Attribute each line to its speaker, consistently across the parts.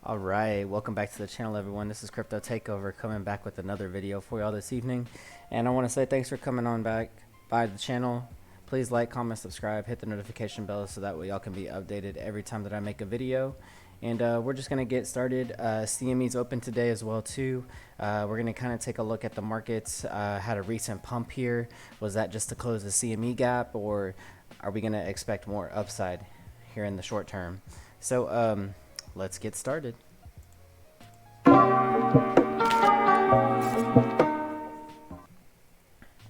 Speaker 1: Alright, welcome back to the channel everyone. This is Crypto Takeover coming back with another video for y'all this evening. And I want to say thanks for coming on back by the channel. Please like, comment, subscribe, hit the notification bell so that way y'all can be updated every time that I make a video. And we're just going to get started. CME's open today as well too. We're going to kind of take a look at the markets. Had a recent pump here. Was that just to close the CME gap, or are we going to expect more upside here in the short term? So let's get started.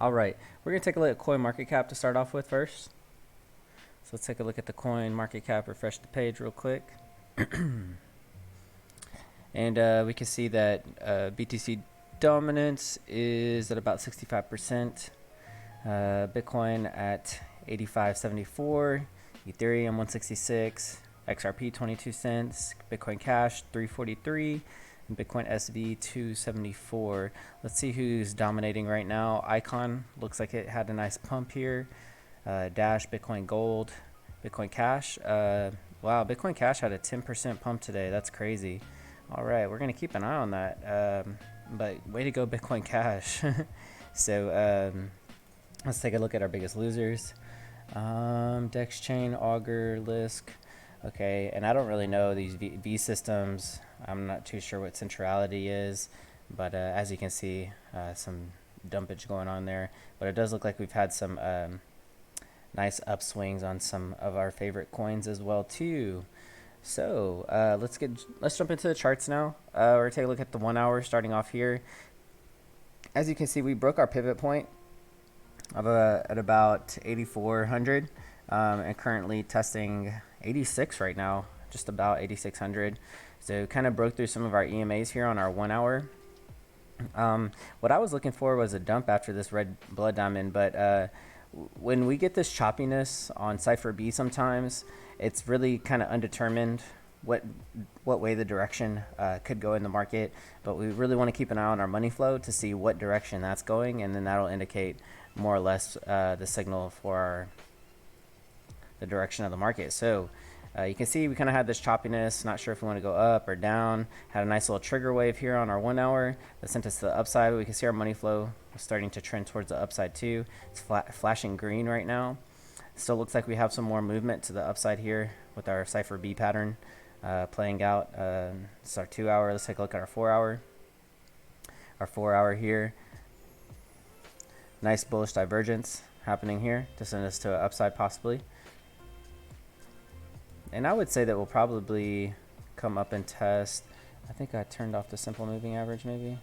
Speaker 1: All right, we're gonna take a look at coin market cap to start off with first. So let's take a look at the coin market cap, refresh the page real quick. And we can see that BTC dominance is at about 65%, Bitcoin at 85.74, Ethereum 166, XRP 22 cents, Bitcoin Cash 343, and Bitcoin SV 274. Let's see who's dominating right now. Icon looks like it had a nice pump here. Dash, Bitcoin Gold, Bitcoin Cash. Wow, Bitcoin Cash had a 10% pump today. That's crazy. All right, we're gonna keep an eye on that. But way to go, Bitcoin Cash. So let's take a look at our biggest losers. DexChain, Augur, Lisk. Okay, and I don't really know these V systems. I'm not too sure what centrality is, but as you can see, some dumpage going on there. But it does look like we've had some nice upswings on some of our favorite coins as well too. So let's jump into the charts now. We're gonna take a look at the 1 hour starting off here. As you can see, we broke our pivot point of at about 8,400, and currently testing 86 right now, just about 8,600. So kind of broke through some of our EMAs here on our 1 hour. What I was looking for was a dump after this red blood diamond, but when we get this choppiness on Cypher B, sometimes it's really kind of undetermined what way the direction could go in the market. But we really want to keep an eye on our money flow to see what direction that's going, and then that'll indicate more or less the signal for the direction of the market. So you can see we kind of had this choppiness, not sure if we want to go up or down. Had a nice little trigger wave here on our 1 hour that sent us to the upside. We can see our money flow starting to trend towards the upside too. It's flashing green right now. Still looks like we have some more movement to the upside here with our Cypher B pattern playing out. It's our 2 hour. Let's take a look at our 4 hour. Our 4 hour here. Nice bullish divergence happening here to send us to an upside possibly. And I would say that we'll probably come up and test. I think I turned off the simple moving average maybe.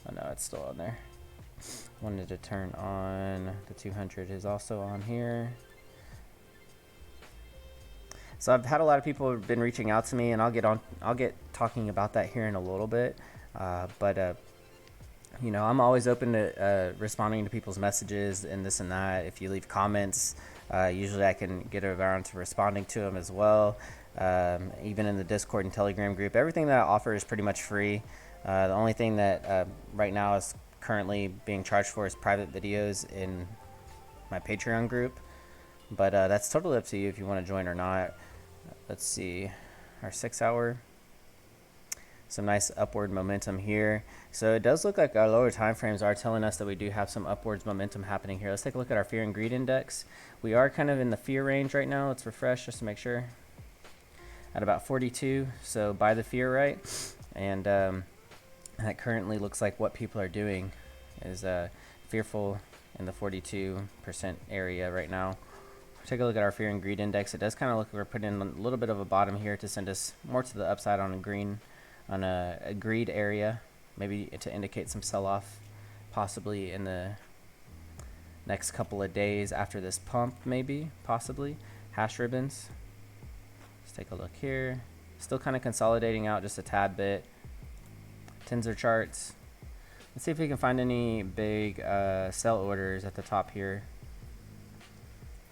Speaker 1: Oh no, it's still on there. Wanted to turn on the 200 is also on here. So I've had a lot of people who've been reaching out to me, and I'll get talking about that here in a little bit. You know, I'm always open to responding to people's messages and this and that. If you leave comments, usually I can get around to responding to them as well. Even in the Discord and Telegram group, everything that I offer is pretty much free. The only thing that right now is currently being charged for is private videos in my Patreon group. But that's totally up to you if you want to join or not. Let's see, our 6 hour. Some nice upward momentum here. So it does look like our lower time frames are telling us that we do have some upwards momentum happening here. Let's take a look at our fear and greed index. We are kind of in the fear range right now. Let's refresh just to make sure. At about 42, so buy the fear, right? And that currently looks like what people are doing is fearful in the 42% area right now. Take a look at our fear and greed index. It does kind of look like we're putting in a little bit of a bottom here to send us more to the upside on a green, on a greed area, maybe to indicate some sell-off possibly in the next couple of days after this pump, maybe, possibly. Hash ribbons. Let's take a look here. Still kind of consolidating out just a tad bit. Tensor charts. Let's see if we can find any big sell orders at the top here.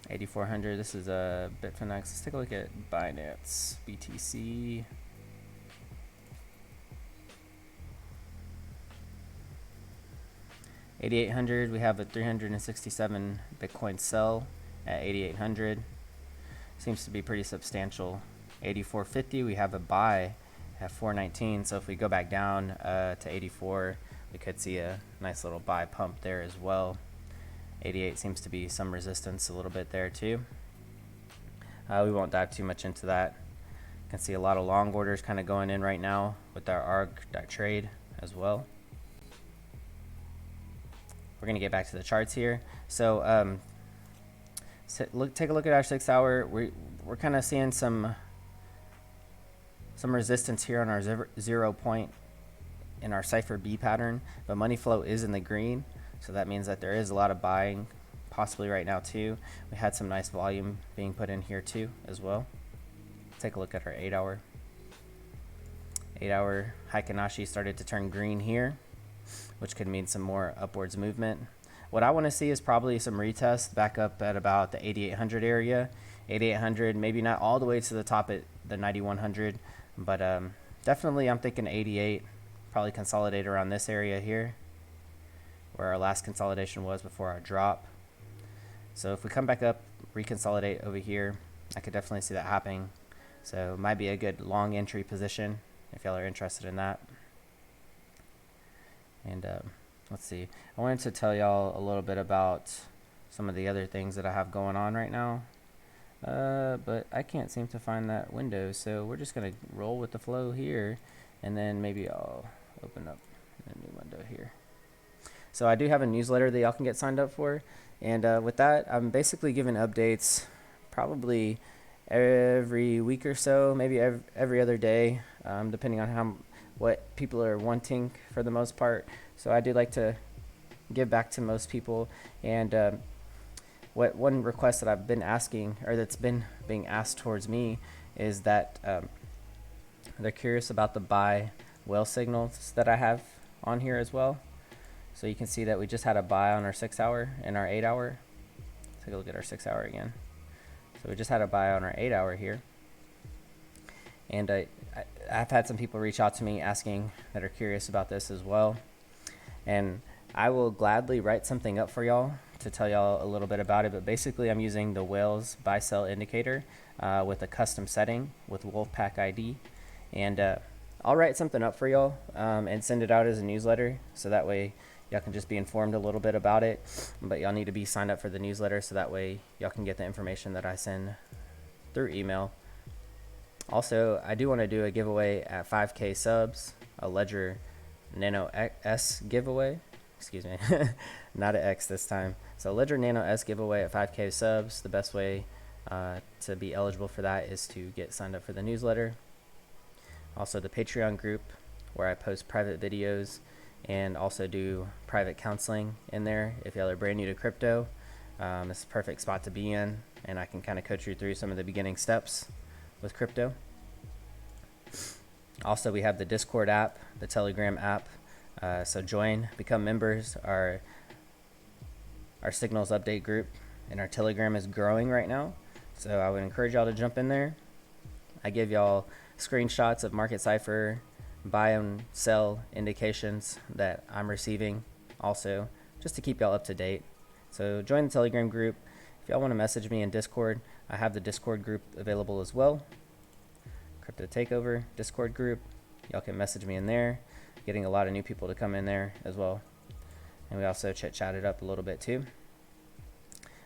Speaker 1: 8,400. This is a Bitfinex. Let's take a look at Binance, BTC. $8,800. We have a 367 Bitcoin sell at 8,800. Seems to be pretty substantial. 84.50. We have a buy Have 419. So if we go back down to 84, we could see a nice little buy pump there as well. 88 seems to be some resistance a little bit there too. We won't dive too much into that. You can see a lot of long orders kind of going in right now with our arg.trade as well. We're going to get back to the charts here. So, take a look at our 6 hour. We're kind of seeing some resistance here on our 0 point in our Cipher B pattern, but money flow is in the green, so that means that there is a lot of buying possibly right now too. We had some nice volume being put in here too as well. Take a look at our 8 hour. 8 hour Heikinashi started to turn green here, which could mean some more upwards movement. What I want to see is probably some retest back up at about the 8800 area. 8800, maybe not all the way to the top at the 9100, but definitely I'm thinking 88. Probably consolidate around this area here where our last consolidation was before our drop. So if we come back up, reconsolidate over here, I could definitely see that happening. So it might be a good long entry position if y'all are interested in that. And let's see, I wanted to tell y'all a little bit about some of the other things that I have going on right now, but I can't seem to find that window, so we're just gonna roll with the flow here, and then maybe I'll open up a new window here. So I do have a newsletter that y'all can get signed up for, and with that, I'm basically giving updates probably every week or so, maybe every other day, depending on what people are wanting for the most part. So I do like to give back to most people, and one request that I've been asking, or that's been being asked towards me, is that they're curious about the buy whale signals that I have on here as well. So you can see that we just had a buy on our 6 hour and our 8 hour. Take a look at our 6 hour again. So we just had a buy on our 8 hour here. And I've had some people reach out to me asking that are curious about this as well. And I will gladly write something up for y'all to tell y'all a little bit about it. But basically I'm using the whales buy sell indicator with a custom setting with Wolfpack ID. And I'll write something up for y'all and send it out as a newsletter, so that way y'all can just be informed a little bit about it. But y'all need to be signed up for the newsletter, so that way y'all can get the information that I send through email. Also, I do want to do a giveaway at 5K subs, a Ledger Nano S giveaway. Excuse me, not an X this time. So Ledger Nano S giveaway at 5K subs. The best way to be eligible for that is to get signed up for the newsletter. Also the Patreon group, where I post private videos and also do private counseling in there. If y'all are brand new to crypto, it's a perfect spot to be in, and I can kind of coach you through some of the beginning steps with crypto. Also, we have the Discord app, the Telegram app. So join, become members. Our signals update group and our Telegram is growing right now, so I would encourage y'all to jump in there. I give y'all screenshots of MarketCipher buy and sell indications that I'm receiving, also just to keep y'all up to date. So join the Telegram group. If y'all want to message me in Discord, I have the Discord group available as well. Crypto Takeover Discord group. Y'all can message me in there. Getting a lot of new people to come in there as well. And we also chatted up a little bit too.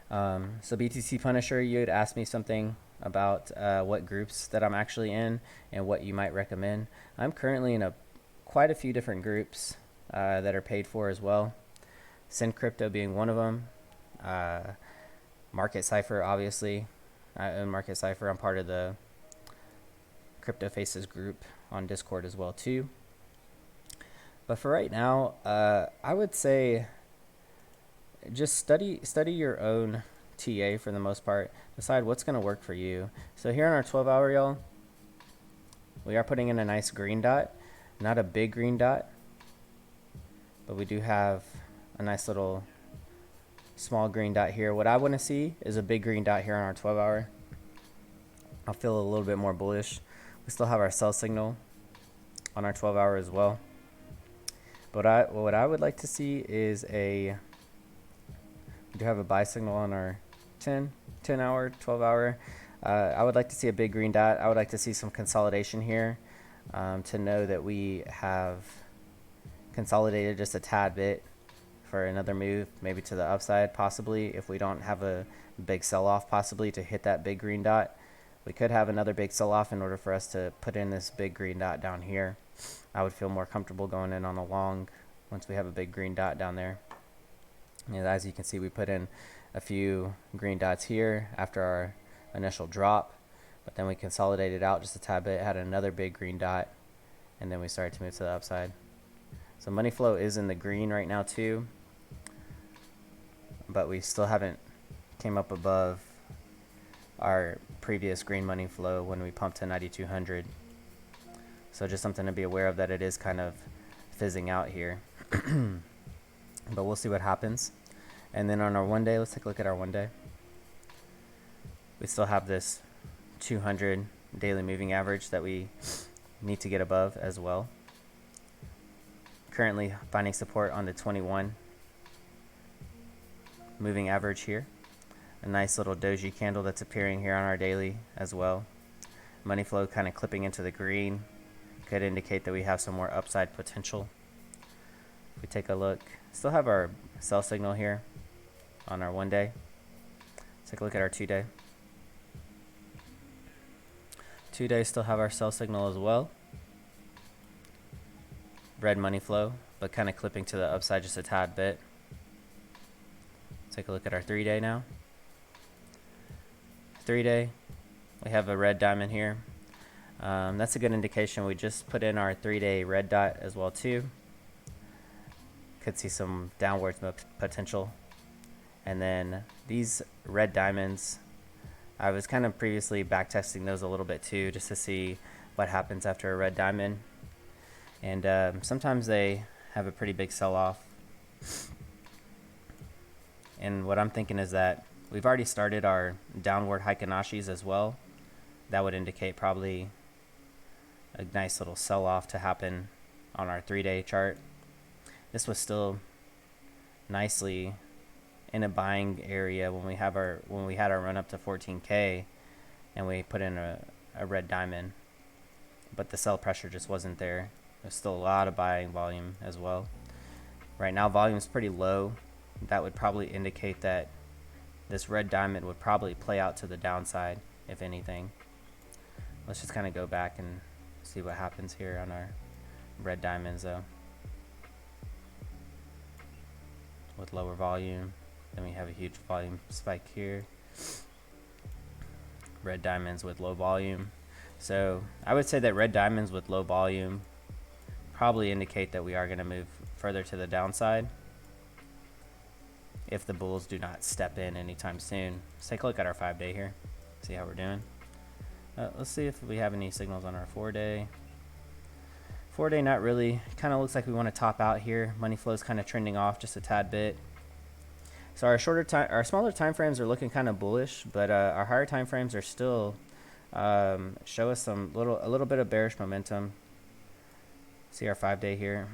Speaker 1: So BTC Punisher, you had asked me something about what groups that I'm actually in and what you might recommend. I'm currently in quite a few different groups that are paid for as well. Sen Crypto being one of them. MarketCipher, obviously. I own MarketCipher. I'm part of the CryptoFaces group on Discord as well too. But for right now, I would say just study your own TA for the most part. Decide what's going to work for you. So here on our 12 hour, y'all, we are putting in a nice green dot. Not a big green dot, but we do have a nice little small green dot here. What I want to see is a big green dot here on our 12 hour. I'll feel a little bit more bullish. We still have our sell signal on our 12 hour as well. But what I would like to see is we do have a buy signal on our 10 hour, 12 hour. I would like to see a big green dot. I would like to see some consolidation here. to know that we have consolidated just a tad bit for another move, maybe to the upside, possibly, if we don't have a big sell-off, possibly to hit that big green dot. We could have another big sell-off in order for us to put in this big green dot down here. I would feel more comfortable going in on a long once we have a big green dot down there. And as you can see, we put in a few green dots here after our initial drop, but then we consolidated out just a tad bit, had another big green dot, and then we started to move to the upside. So money flow is in the green right now too, but we still haven't came up above our previous green money flow when we pumped to 9,200. So just something to be aware of, that it is kind of fizzing out here. But we'll see what happens. And then on our 1 day, let's take a look at our 1 day. We still have this 200 daily moving average that we need to get above as well. Currently finding support on the 21 moving average here. A nice little doji candle that's appearing here on our daily as well. Money flow kind of clipping into the green could indicate that we have some more upside potential. If we take a look, still have our sell signal here on our 1 day. Let's take a look at our 2 day. 2 days still have our sell signal as well. Red money flow, but kind of clipping to the upside just a tad bit. Take a look at our 3 day now. 3 day, we have a red diamond here. That's a good indication. We just put in our 3 day red dot as well too. Could see some downwards potential. And then these red diamonds, I was kind of previously back testing those a little bit too, just to see what happens after a red diamond. And sometimes they have a pretty big sell-off. And what I'm thinking is that we've already started our downward Heikinashis as well. That would indicate probably a nice little sell-off to happen on our 3 day chart. This was still nicely in a buying area when we had our run up to 14K and we put in a red diamond, but the sell pressure just wasn't there. There's still a lot of buying volume as well. Right now volume is pretty low. That would probably indicate that this red diamond would probably play out to the downside, if anything. Let's just kind of go back and see what happens here on our red diamonds though. With lower volume, then we have a huge volume spike here. Red diamonds with low volume. So I would say that red diamonds with low volume probably indicate that we are going to move further to the downside if the bulls do not step in anytime soon. Let's take a look at our 5 day here, see how we're doing. Let's see if we have any signals on our 4 day. 4 day, not really. Kind of looks like we want to top out here. Money flow is kind of trending off just a tad bit. So our smaller time frames are looking kind of bullish, but our higher time frames are still show us a little bit of bearish momentum. See our 5 day here,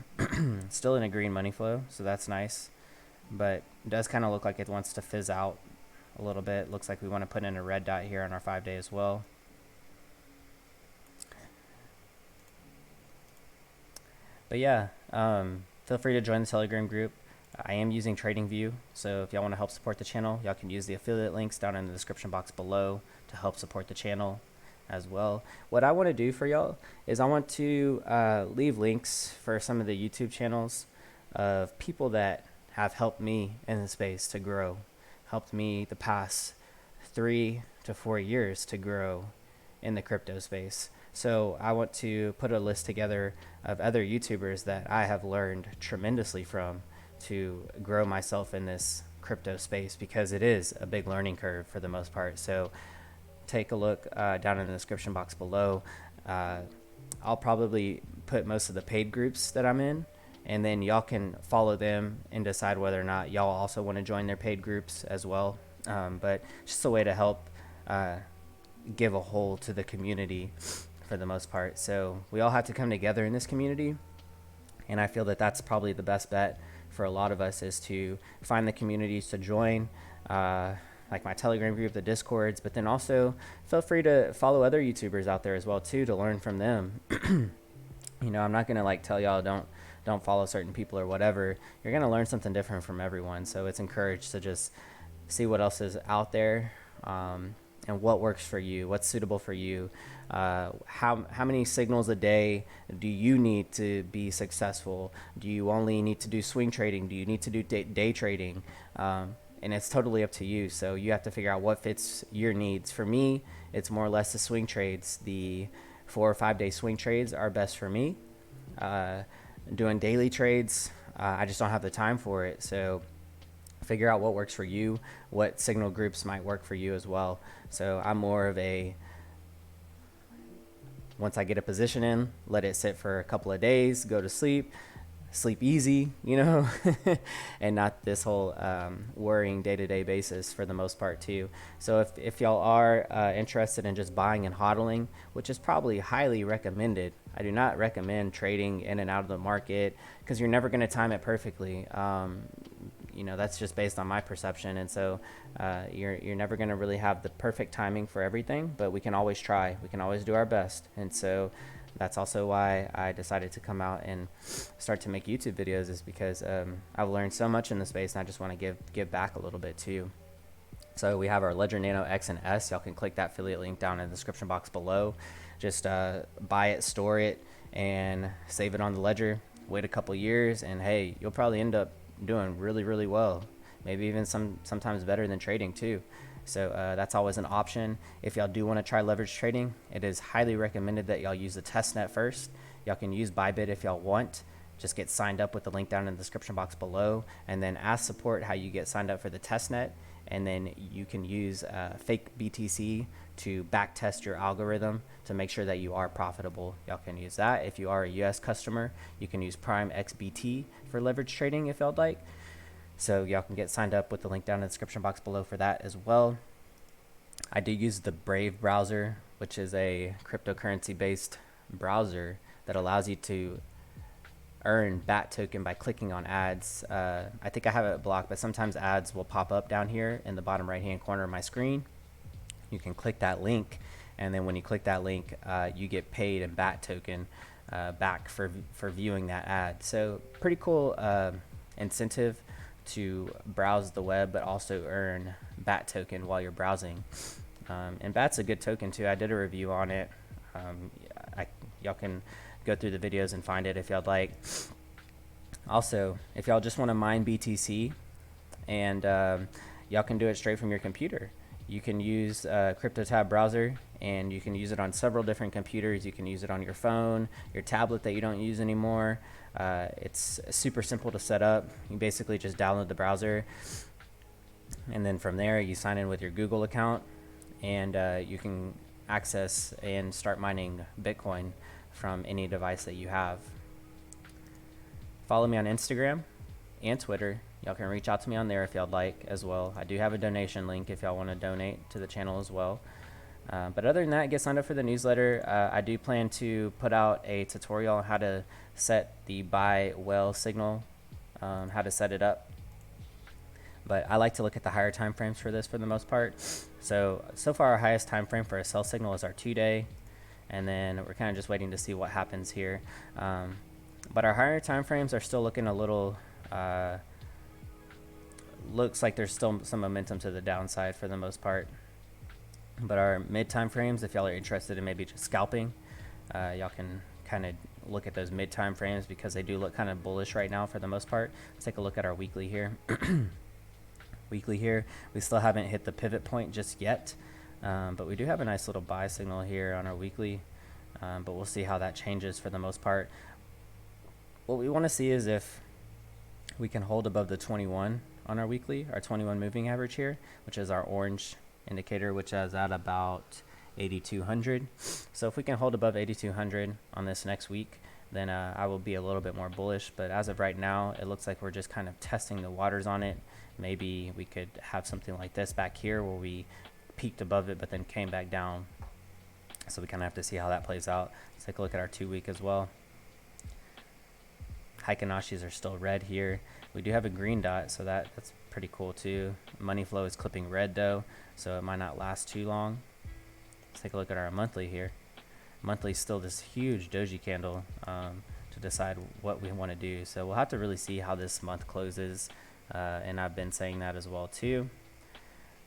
Speaker 1: still in a green money flow, so that's nice, but it does kind of look like it wants to fizz out a little bit. Looks like we want to put in a red dot here on our 5 day as well. But yeah, feel free to join the Telegram group. I am using TradingView, so if y'all want to help support the channel, y'all can use the affiliate links down in the description box below to help support the channel as well. What I want to do for y'all is I want to leave links for some of the YouTube channels of people that have helped me in the space to grow, helped me the past 3 to 4 years to grow in the crypto space. So I want to put a list together of other YouTubers that I have learned tremendously from to grow myself in this crypto space, because it is a big learning curve for the most part. So take a look down in the description box below. I'll probably put most of the paid groups that I'm in, and then y'all can follow them and decide whether or not y'all also want to join their paid groups as well. But just a way to help give a whole to the community for the most part. So we all have to come together in this community, and I feel that that's probably the best bet for a lot of us, is to find the communities to join, like my Telegram group, the Discords, but then also feel free to follow other YouTubers out there as well too, to learn from them. You know, I'm not gonna like tell y'all don't follow certain people or whatever. You're gonna learn something different from everyone, so it's encouraged to just see what else is out there, and what works for you, what's suitable for you. How many signals a day do you need to be successful? Do you only need to do swing trading? Do you need to do day trading? And it's totally up to you. So you have to figure out what fits your needs. For me, it's more or less the swing trades. The 4 or 5 day swing trades are best for me. Doing daily trades, I just don't have the time for it. So figure out what works for you, what signal groups might work for you as well. So I'm more of a, once I get a position in, let it sit for a couple of days, go to sleep easy, you know, and not this whole worrying day-to-day basis for the most part too. So if y'all are interested in just buying and hodling, which is probably highly recommended, I do not recommend trading in and out of the market because you're never going to time it perfectly. You know, that's just based on my perception. And so you're never going to really have the perfect timing for everything, but we can always try. We can always do our best. And so that's also why I decided to come out and start to make YouTube videos, is because I've learned so much in the space, and I just want to give back a little bit too. So we have our Ledger Nano X and S. Y'all can click that affiliate link down in the description box below. Just buy it, store it, and save it on the Ledger. Wait a couple years, and hey, you'll probably end up doing really, really well. Maybe even sometimes better than trading too. So that's always an option. If y'all do want to try leverage trading, it is highly recommended that y'all use the testnet first. Y'all can use Bybit if y'all want. Just get signed up with the link down in the description box below, and then ask support how you get signed up for the testnet. And then you can use fake BTC to back test your algorithm to make sure that you are profitable. Y'all can use that. If you are a US customer, you can use PrimeXB for leverage trading if y'all like. So y'all can get signed up with the link down in the description box below for that as well. I do use the Brave browser, which is a cryptocurrency based browser that allows you to earn BAT token by clicking on ads. I think I have it blocked, but sometimes ads will pop up down here in the bottom right hand corner of my screen. You can click that link, and then when you click that link, you get paid in BAT token back for viewing that ad. So pretty cool incentive to browse the web, but also earn BAT token while you're browsing. And BAT's a good token too. I did a review on it. Y'all can go through the videos and find it if y'all like. Also, if y'all just want to mine BTC, and y'all can do it straight from your computer. You can use CryptoTab browser, and you can use it on several different computers. You can use it on your phone, your tablet that you don't use anymore. It's super simple to set up. You basically just download the browser, and then from there you sign in with your Google account, and you can access and start mining Bitcoin from any device that you have. Follow me on Instagram and Twitter. Y'all can reach out to me on there if y'all like as well. I do have a donation link if y'all want to donate to the channel as well. But other than that, get signed up for the newsletter. I do plan to put out a tutorial on how to set the buy well signal, how to set it up. But I like to look at the higher time frames for this for the most part. So far our highest time frame for a sell signal is our 2-day, and then we're kind of just waiting to see what happens here. But our higher time frames are still looking a little, looks like there's still some momentum to the downside for the most part. But our mid time frames, if y'all are interested in maybe just scalping, y'all can kind of look at those mid time frames because they do look kind of bullish right now for the most part. Let's take a look at our weekly here. Weekly here, we still haven't hit the pivot point just yet, but we do have a nice little buy signal here on our weekly, but we'll see how that changes for the most part. What we want to see is if we can hold above the 21 on our weekly, our 21 moving average here, which is our orange indicator, which is at about 8,200. So if we can hold above 8,200 on this next week, then I will be a little bit more bullish. But as of right now, it looks like we're just kind of testing the waters on it. Maybe we could have something like this back here where we peaked above it but then came back down. So we kind of have to see how that plays out. Let's take a look at our 2 week as well. Heikinashis are still red here. We do have a green dot, so that's pretty cool too. Money flow is clipping red though, so it might not last too long. Let's take a look at our monthly here. Monthly is still this huge doji candle to decide what we want to do. So we'll have to really see how this month closes, and I've been saying that as well too.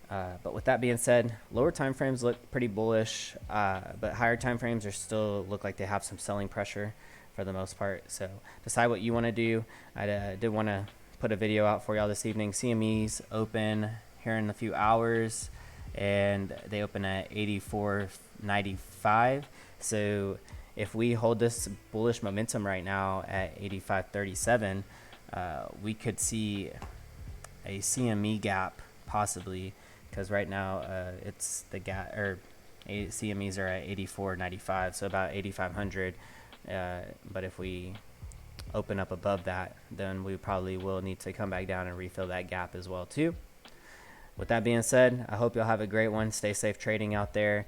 Speaker 1: But with that being said, lower time frames look pretty bullish, but higher time frames are still look like they have some selling pressure for the most part. So decide what you want to do. I did want to put a video out for y'all this evening. CMEs open here in a few hours, and they open at 84.95. So if we hold this bullish momentum right now at 85.37, we could see a CME gap possibly, because right now it's the gap, or CMEs are at 84.95, so about 8,500. But if we open up above that, then we probably will need to come back down and refill that gap as well too. With that being said, I hope you'll have a great one. Stay safe trading out there.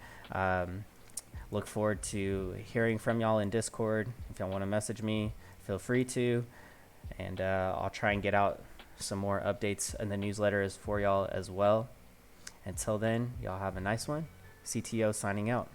Speaker 1: Look forward to hearing from y'all in Discord. If y'all want to message me, feel free to, and I'll try and get out some more updates in the newsletters for y'all as well. Until then, y'all have a nice one. CTO signing out.